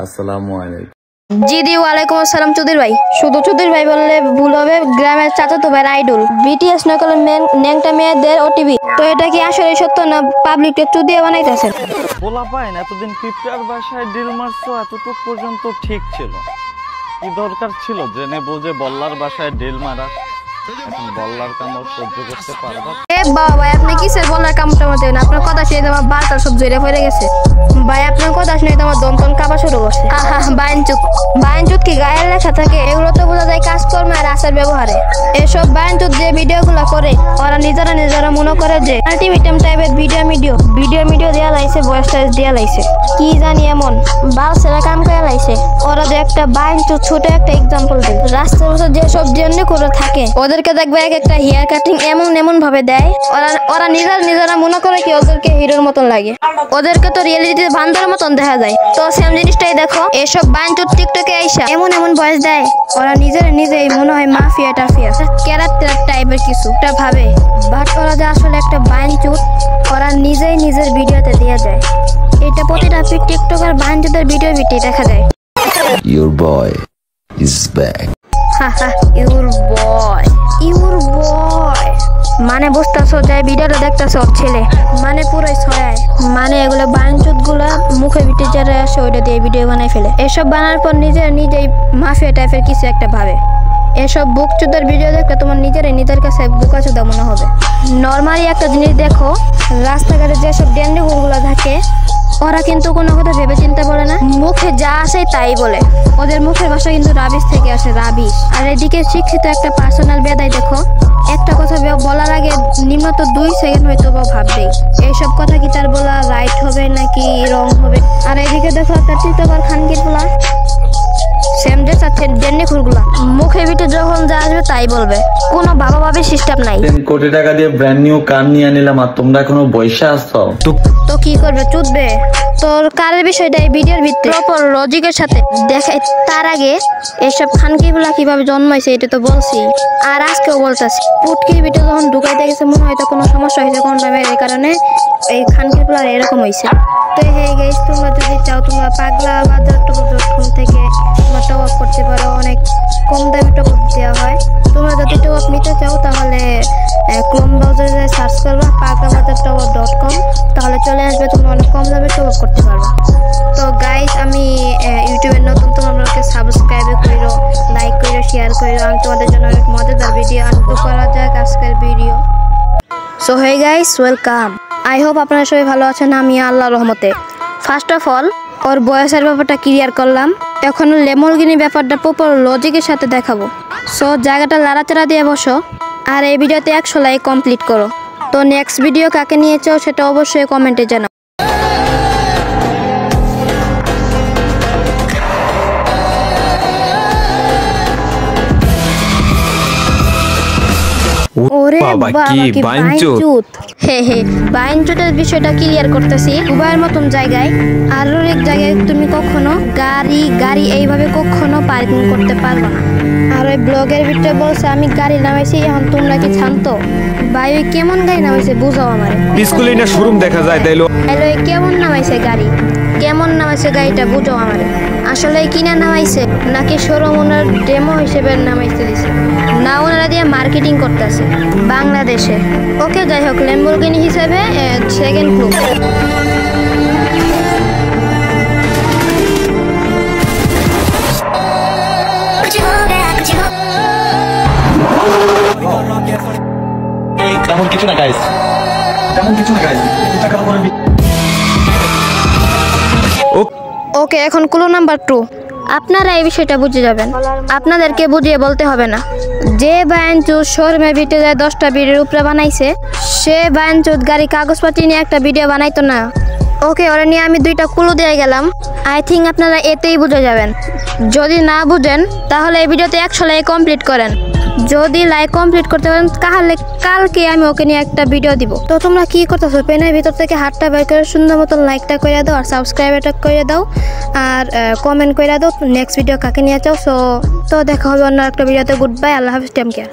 আসসালামু আলাইকুম। জি দি ওয়ালাইকুম আসসালাম। চৌধুরী ভাই, শুধু চৌধুরী ভাই বললে ভুল হবে, গ্রামের চাচাতো ভাইয়ের আইডল বিটিএস নকল ন্যাংটা মেয়েদের ওটিভি। তো এটা কি আসলে সত্য না পাবলিককে চুদিয়ে বানাইতেছেন? বলা পায় না, এতদিন পিঁপড়ার বাসায় ডিল মারছো, এতটুকু পর্যন্ত ঠিক ছিল। কি দরকার ছিল জেনে বুঝে বল্লার বাসায় ডিল মারা? এখন বল্লার কামড় সহ্য করতে পারবা? এ বাবা ভাই, আপনি কিসের বল্লার কামড়টা মারতে না? আপনার কথা শুনে আমার বারটা সব জড়ে পড়ে গেছে ভাই। আপনার কথা শুনে আমার দমটন কাঁপা শুরু করছে। আহা, বায়নচুত কি গায়ের লেখা থাকে? এগুলো তো বোঝা যায় কাজকর্ম আর আচার ব্যবহারে। এসব বায়নচুত যে ভিডিওগুলো করে ওরা নিজেরা মনে করে যে আলটিমেটাম টাইপের ভিডিও দেওয়া লাইছে, বয়সটা দেওয়া লাইছে, কি জানি এমন বাল ছেলে কাম করে লাইছে। ওরা যে একটা বায়নচুত ছোট একটা এক্সাম্পল দেয়, রাস্তার পাশে যে সব জন্য করে থাকে ওদেরকে দেখবে এক একটা হেয়ার কাটিং এমন ভাবে দেয়, ওরা নিজেরা মনে করে কি ওদেরকে হিরোর মতন লাগে। ওদেরকে তো রিয়েলিটিতে বান্দরের মতন দেখা যায়। তো সেম জিনিসটাই দেখো, এসব বায়নচুত টিকটকে আইসা এমন ভয়েস দেয়, ওরা নিজেই মনে হয় মাফিয়া টাফিয়া ক্যারেক্টার টাইপের কিছুটা ভাবে। বাট ওরা যে আসলে একটা বায়নচুত, ওরা নিজের ভিডিওতে দিয়ে যায়। এটা প্রতিটা টিকটকার বায়নচুতের ভিডিও দেখা যায়। Your boy is back. Haha, your বয় মানে বুঝতেছো, যাই ভিডিওটা দেখতেছো ছেলে মানে পুরোই ছড়ায়, মানে এগুলো বায়নচুত গুলা মুখে ভিটে যারা আসে ওইটা দিয়ে ভিডিও বানাই ফেলে। এসব বানার পর নিজেই মাফিয়া টাইপের কিছু একটা ভাবে। এসব বুকচুদার ভিডিও দেখলে তোমার নিজের কাছে বুকাচুদা মনে হবে। নর্মালি একটা জিনিস দেখো, রাস্তাঘাটে যেসব ড্যান্ডিগুলো থাকে ওরা কিন্তু কোনো কথা ভেবে চিন্তা বলে না, মুখে যা আসে তাই বলে। ওদের মুখের ভাষা কিন্তু রাবিশ থেকে আসে, রাবিশ। আর এদিকে শিক্ষিত একটা পার্সোনাল বেদায় দেখো, একটা কথা বলার আগে নিম্নত 2 সেকেন্ড হয়তো বা ভাববেই এইসব কথা কি তার বলা রাইট হবে নাকি রং হবে। আর এদিকে দেখো একটা টিকটকার খানকির বলা সেম ড্রেস আর ডেন্ডিখুরগুলা মুখে ভিটে যখন যা আসবে তাই বলবে, কোনো ভাবি সিস্টেম নাই। 10 কোটি টাকা দিয়ে ব্র্যান্ড নিউ কার নিয়ে নিলাম আর তোমরা এখনো বৈশা আসছো। তো কি করবে, চুদবে? তোর কারের বিষয়টা এই ভিডিওর ভিত্তি প্রপার লজিকের সাথে দেখাই। তার আগে এইসব খানকিগুলা কিভাবে জন্মাইছে এটা তো বলছি, আর আজকেও বলতেছি। পুটকির ভিতরে যখন ঢুকাইতে গেছে মনে হয়তো কোনো সমস্যা হয়েছে কোন টাইমে, এই কারণে এই খানকিগুলা এরকম হয়েছে। তো হে গাইস, তোমরা যদি চাও তোমরা পাগলা বাজার টপ.com থেকে তোমরা টপ আপ করতে পারো, অনেক কম দামে টপ আপ দেওয়া হয়। তোমরা যদি টপ আপ নিতে চাও তাহলে ক্রোম ব্রাউজারে সার্চ করবা paglabajar.com, তাহলে চলে আসবে, তোমরা অনেক কম দামে টপ আপ করতে পারবা। তো গাইস, আমি ইউটিউবের নতুন, তোমরা আমাকে সাবস্ক্রাইব করো, লাইক করো, শেয়ার করো। আমি তোমাদের জন্য অনেক মজাদার ভিডিও আনবো। করা যাক আজকের video. So hey guys, welcome. I hope আপনারা সবাই ভালো আছেন। আমি আল্লাহর রহমতে। ফার্স্ট অফ অল ওর বয়সের ব্যাপারটা ক্লিয়ার করলাম। এখন লেমনগিনি ব্যাপারটা প্রপার লজিকের সাথে দেখাবো। সো জায়গাটা লাড়াচাড়া দিয়ে বসো আর এই ভিডিওতে 100 লাইক কমপ্লিট করো। তো নেক্সট ভিডিও কাকে নিয়ে চাও সেটা অবশ্যই কমেন্টে জানাও। ওরে বাবা, কি বায়নচুত! বায়নচুতের বিষয়টা ক্লিয়ার করতেছি। দুবাইয়ের মতন জায়গায় আর এক জায়গায় তুমি কখনো গাড়ি এইভাবে কখনো পার্কিং করতে পারবে না। আর ওই ব্লগের ভিতরে বলছে আমি গাড়ি নামাইছি, এখন তোমরা কি শান্ত? ভাই ওই কেমন গাড়ি নামাইছে বুঝাও আমার। স্কুলে না শোরুম দেখা যায় তাইলো কেমন নামাইছে গাড়িটা বুঝাও আমার। আসলে কিনা নামাইছে নাকি শোরুম ওনার ডেমো হিসেবে নামাইতে দিছে, না ওনারা দিয়ে মার্কেটিং করতেছে বাংলাদেশে? ওকে, যাই হোক, ল্যাম্বরগিনি হিসেবে সেকেন্ড ক্লু। তেমন কিছু না গাইস, ওকে, এখন ক্লু নাম্বার 2। আপনারা এই বিষয়টা বুঝে যাবেন, আপনাদেরকে বুঝিয়ে বলতে হবে না। যে বায়নচুত শোরুমে ভিটে যায় 10টা ভিডিওর উপরে বানাইছে, সে বায়নচুত গাড়ি কাগজপাতি নিয়ে একটা ভিডিও বানাইতো না। ওকে, ওরা নিয়ে আমি 2টা ক্লু দিয়ে গেলাম। আই থিঙ্ক আপনারা এতেই বুঝে যাবেন। যদি না বুঝেন তাহলে এই ভিডিওতে 100 লাইক কমপ্লিট করেন। যদি লাইক কমপ্লিট করতে পারেন তাহলে কালকে আমি ওকে নিয়ে একটা ভিডিও দিব। তো তোমরা কি করতেছো, পেনের ভিতর থেকে হাতটা বের করে সুন্দর মতন লাইকটা করে দাও আর সাবস্ক্রাইবটা করে দাও আর কমেন্ট করে দাও নেক্সট ভিডিও কাকে নিয়ে চাও। তো দেখা হবে অন্য একটা ভিডিওতে। গুড বাই, আল্লাহ হাফিজ, টেক কেয়ার।